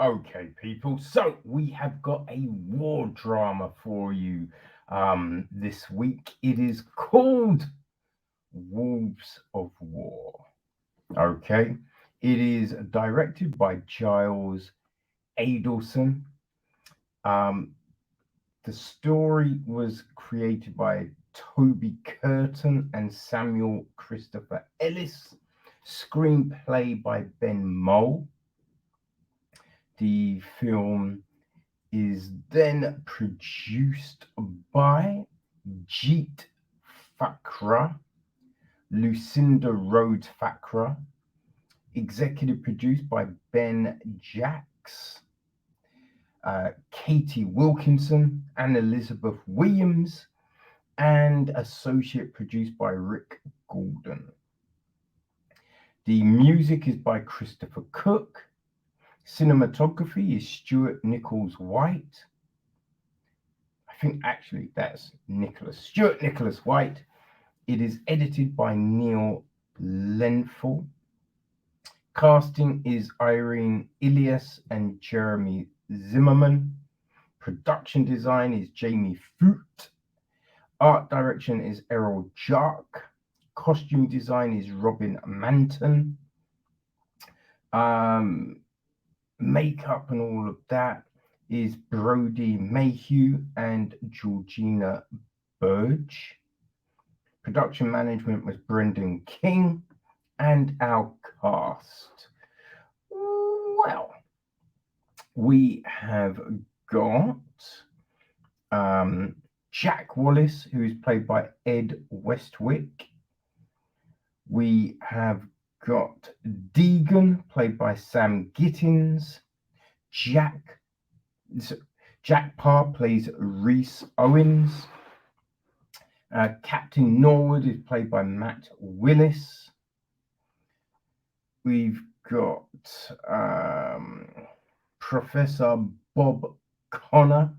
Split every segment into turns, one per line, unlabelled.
Okay, people. So we have got a war drama for you this week. It is called Wolves of War. Okay. It is directed by Giles Alderson. Um, the story was created by Toby Kearton and Samuel Christopher Ellis. Screenplay by Ben Mole. The film is then produced by Jeet Thakra, Lucinda Rhodes Thakra, executive produced by Ben Jacks, Katie Wilkinson, and Elizabeth Williams, and associate produced by Rick Gordon. The music is by Christopher Cook. Cinematography is Stuart Nichols White. I think actually that's Stuart Nicholas White. It is edited by Neil Lenful. Casting is Irene Ilias and Jeremy Zimmerman. Production design is Jamie Foot. Art direction is Errol Jark. Costume design is Robin Manton. Makeup and all of that is Brody Mayhew and Georgina Burge. Production management was Brendan King, and our cast. Well, we have got Jack Wallace, who is played by Ed Westwick. We have got Deegan, played by Sam Gittins. Jack Parr plays Reese Owens. Captain Norwood is played by Matt Willis. We've got Professor Bob Connor,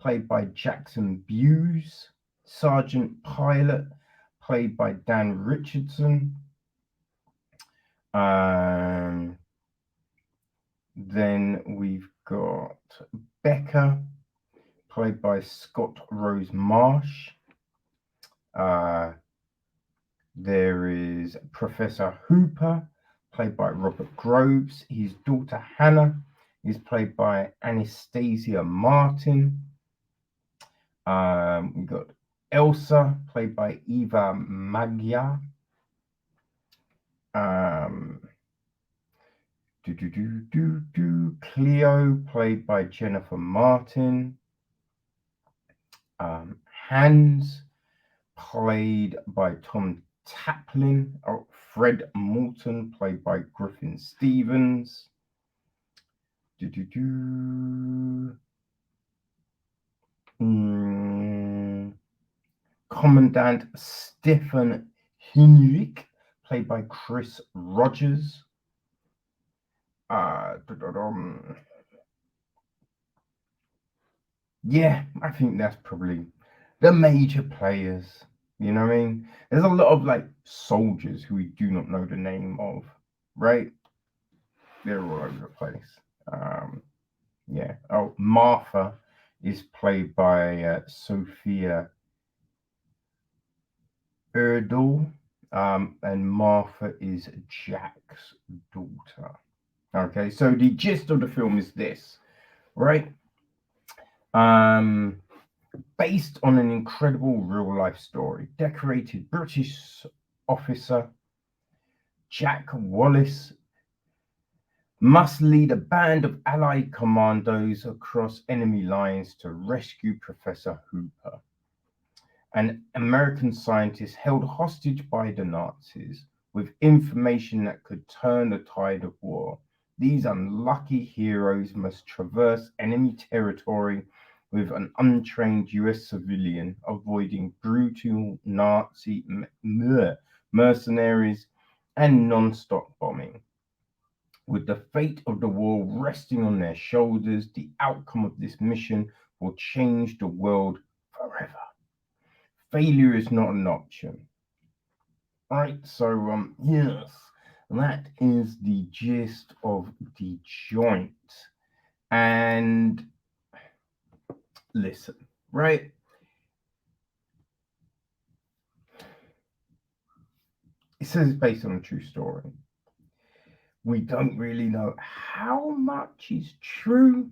played by Jackson Buse. Sergeant Pilot, played by Dan Richardson. Then we've got Becca, played by Scott Rose Marsh. There is Professor Hopper, played by Rupert Graves. His daughter Hannah is played by Anastasia Martin. We've got Elsa, played by Eva Magyar. Cleo, played by Jennifer Martin. Hans, played by Tom Taplin. Fred Moulton, played by Griffin Stevens. Commandant Stefan Hinrich, played by Chris Rogers. Yeah, I think that's probably the major players. You know what I mean? There's a lot of like soldiers who we do not know the name of, right? They're all over the place. Yeah. Oh, Martha is played by Sophia Erdl, and Martha is Jack's daughter. Okay, so the gist of the film is this, right? Based on an incredible real life story, decorated British officer Jack Wallace must lead a band of Allied commandos across enemy lines to rescue Professor Hopper, an American scientist held hostage by the Nazis with information that could turn the tide of war. These unlucky heroes must traverse enemy territory with an untrained US civilian, avoiding brutal Nazi mercenaries and non-stop bombing. With the fate of the war resting on their shoulders, the outcome of this mission will change the world forever. Failure is not an option. Right, so yes, that is the gist of the joint. And listen, right? It says it's based on a true story. We don't really know how much is true,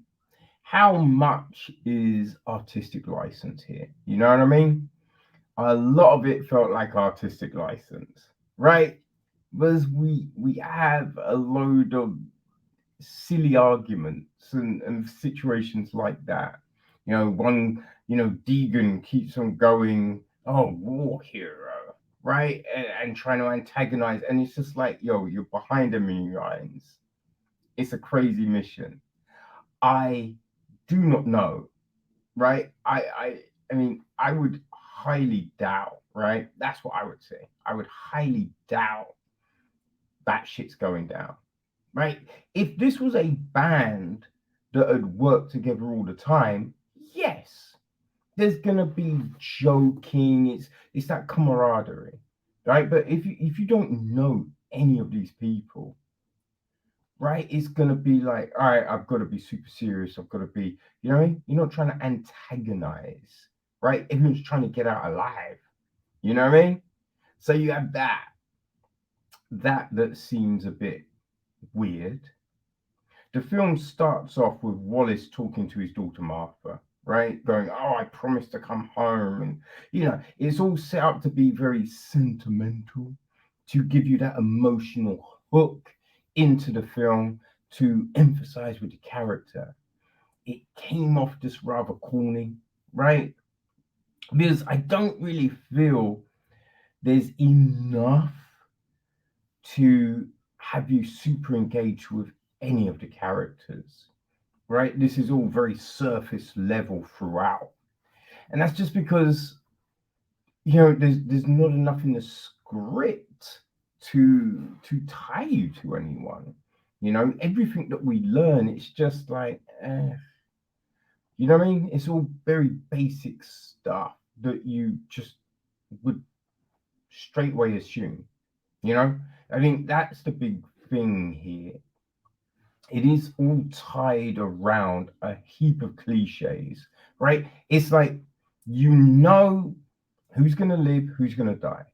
how much is artistic license here. You know what I mean? A lot of it felt like artistic license, right? Because we have a load of silly arguments and situations like that. Deegan keeps on going, oh, war hero, right? And trying to antagonize. And it's just like, yo, you're behind enemy lines. It's a crazy mission. I do not know, right? I mean, I would highly doubt, right? That's what I would say. I would highly doubt that shit's going down, right? If this was a band that had worked together all the time, yes, there's gonna be joking. It's that camaraderie, right? But if you don't know any of these people, right, it's gonna be like, all right, I've got to be super serious. I've got to be, you know what I mean? You're not trying to antagonize, right? Everyone's trying to get out alive. You know what I mean? So you have that seems a bit weird. The film starts off with Wallace talking to his daughter Martha, right? Going, oh, I promised to come home. And, it's all set up to be very sentimental, to give you that emotional hook into the film, to emphasize with the character. It came off just rather corny, right? Because I don't really feel there's enough to have you super engaged with any of the characters, right? This is all very surface level throughout. And that's just because, there's not enough in the script to tie you to anyone. Everything that we learn, it's just like, you know what I mean? It's all very basic stuff that you just would straightway assume, I think that's the big thing here. It is all tied around a heap of cliches, right? It's like, you know who's going to live, who's going to die.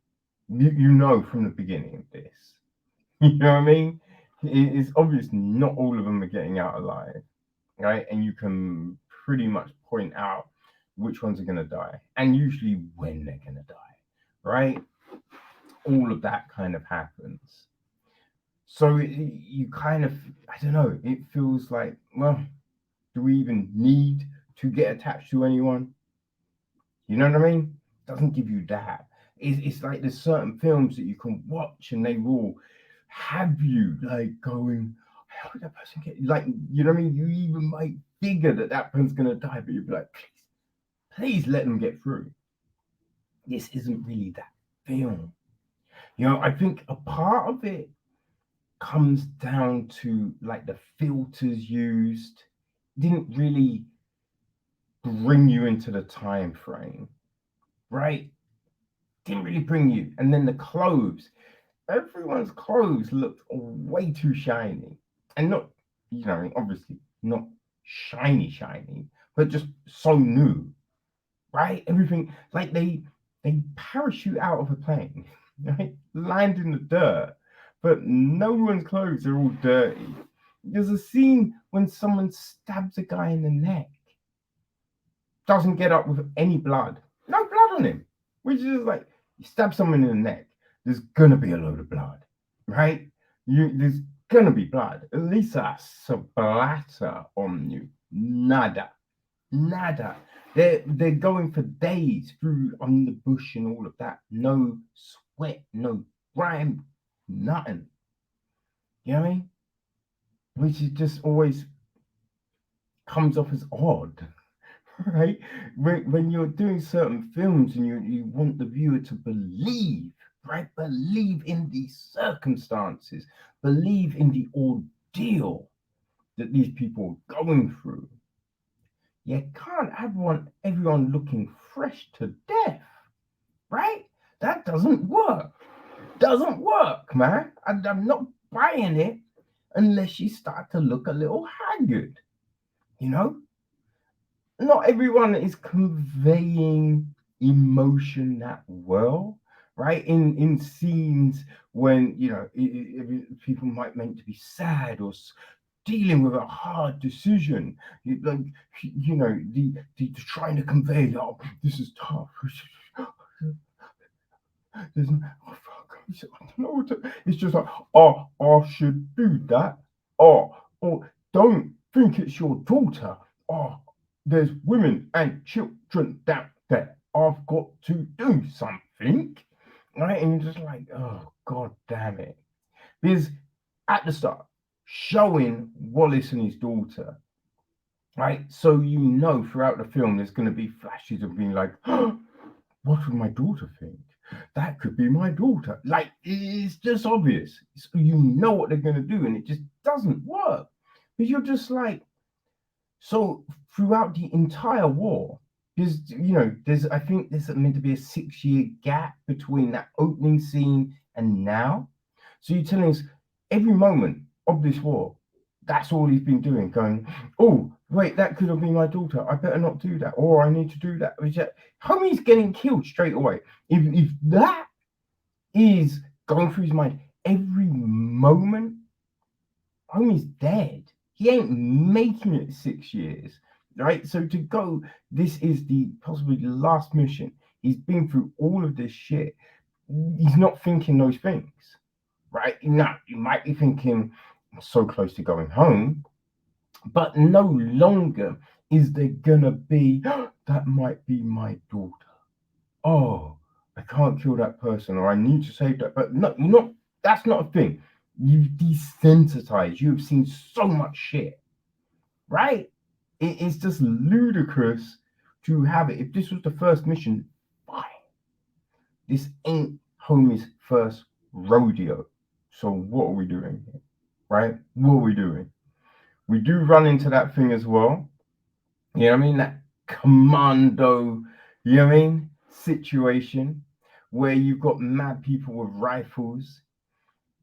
You know from the beginning of this. You know what I mean? It's obvious not all of them are getting out alive, right? And you can pretty much point out which ones are going to die and usually when they're going to die, right? All of that kind of happens. So you kind of, I don't know, it feels like, well, do we even need to get attached to anyone? You know what I mean? Doesn't give you that. It's like there's certain films that you can watch and they will have you like going, how did that person get, like, you know what I mean? You even might figure that person's gonna die, but you'll be like, please let them get through. This isn't really that film. I think a part of it comes down to like the filters used didn't really bring you into the time frame, right? Didn't really bring you. And then the clothes, everyone's clothes looked way too shiny. And not, obviously not shiny, but just so new, right? Everything, like they parachute out of a plane, right? Land in the dirt, but no one's clothes are all dirty. There's a scene when someone stabs a guy in the neck, doesn't get up with any blood, no blood on him, which is like, you stab someone in the neck, there's gonna be a load of blood, right? There's gonna be blood, at least a splatter on you. Nada. They're going for days through on the bush and all of that. No sweat, no grime, nothing. You know what I mean? Which is just always comes off as odd, right? When you're doing certain films and you want the viewer to believe, right? Believe in these circumstances, believe in the ordeal that these people are going through. You can't have everyone looking fresh to death, right? That doesn't work. Doesn't work, man. I'm not buying it unless you start to look a little haggard. You know, not everyone is conveying emotion that well, right? In scenes when, you know, people might meant to be sad or dealing with a hard decision, like, you know, the trying to convey, oh, this is tough. There's no, oh, fuck, I don't know what to, it's just like, oh, I should do that. Oh, don't think it's your daughter. Oh, there's women and children down there. I've got to do something. Right? And you're just like, oh, god damn it. Because at the start, showing Wallace and his daughter, right? So you know throughout the film there's going to be flashes of being like, oh, what would my daughter think? That could be my daughter. Like, it's just obvious. So you know what they're going to do, and it just doesn't work. Because you're just like, so throughout the entire war, I think there's meant to be a 6-year gap between that opening scene and now. So you're telling us every moment of this war, that's all he's been doing, going, oh, wait, that could have been my daughter. I better not do that. Or I need to do that. Homie's getting killed straight away. If that is going through his mind every moment, homie's dead. He ain't making it 6 years, right? So to go, this is the possibly the last mission. He's been through all of this shit. He's not thinking those things, right? Now, you might be thinking, I'm so close to going home, but no longer is there gonna be, that might be my daughter. Oh, I can't kill that person, or I need to save that. But no, you're not. That's not a thing. You've desensitized. You've seen so much shit, right? It's just ludicrous to have it. If this was the first mission, fine. This ain't homie's first rodeo. So what are we doing here, right? What are we doing? We do run into that thing as well. You know what I mean? That commando, you know what I mean? Situation where you've got mad people with rifles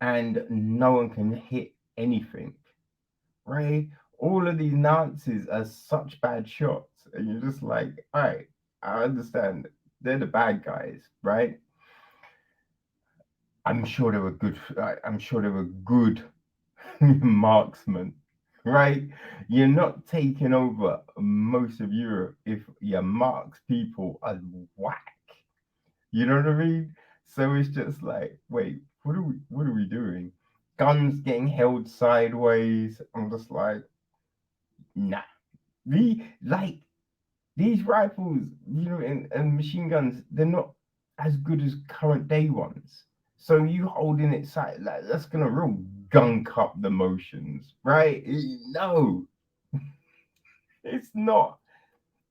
and no one can hit anything, right? All of these Nazis are such bad shots, and you're just like, all right, I understand. They're the bad guys, right? I'm sure they were good. I'm sure they were good marksmen, right? You're not taking over most of Europe if your marks people as whack. You know what I mean? So it's just like, wait, what are we doing? Guns getting held sideways. I'm just like, nah. These rifles, and machine guns, they're not as good as current day ones. So you holding it side, like, that's gonna real gunk up the motions, right? No, it's not.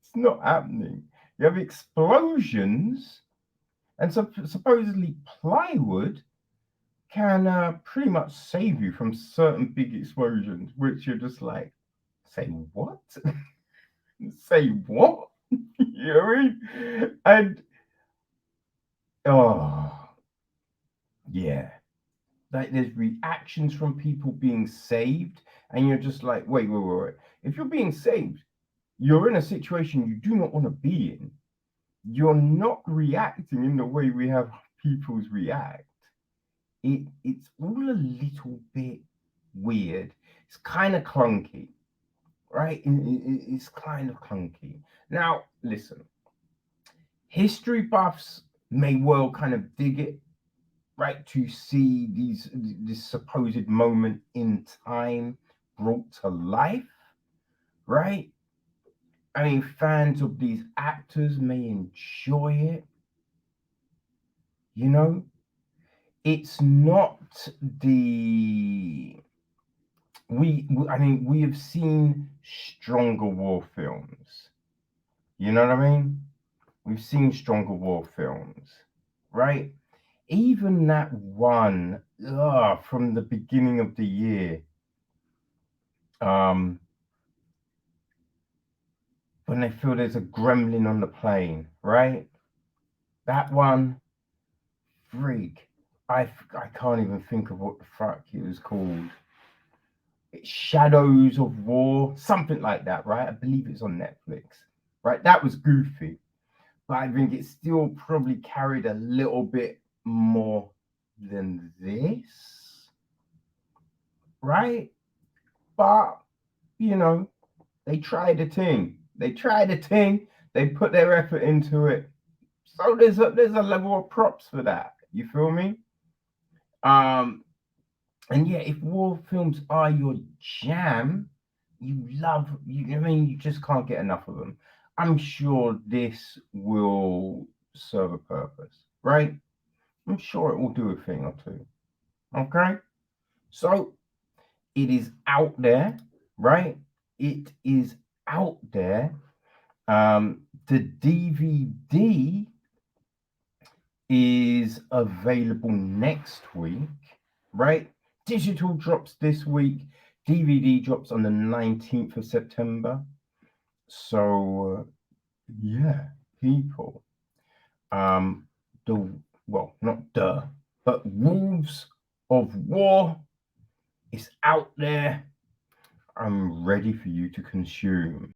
It's not happening. You have explosions, and supposedly plywood can pretty much save you from certain big explosions, which you're just like, say what? Say what? You know what I mean? And oh yeah, like there's reactions from people being saved, and you're just like, wait. If you're being saved, you're in a situation you do not want to be in. You're not reacting in the way we have people's react. It's all a little bit weird. It's kind of clunky, right? It's kind of clunky. Now, listen, history buffs may well kind of dig it, right, to see this supposed moment in time brought to life, right? I mean, fans of these actors may enjoy it, you know. It's not the I mean, we have seen stronger war films. You know what I mean? We've seen stronger war films, right? Even that one from the beginning of the year, um, when they feel there's a gremlin on the plane, right? That one, freak. I can't even think of what the fuck it was called. Shadows of War, something like that, right? I believe it's on Netflix, right? That was goofy, but I think it still probably carried a little bit more than this, right? But you know, they tried a thing. They tried a thing. They put their effort into it. So there's a level of props for that. You feel me? And yeah, if war films are your jam, I mean, you just can't get enough of them. I'm sure this will serve a purpose, right? I'm sure it will do a thing or two. Okay? So it is out there, right? It is out there. The DVD is available next week, right? Digital drops this week. DVD drops on the 19th of September. So, yeah, people. Um, not but Wolves of War is out there. I'm ready for you to consume.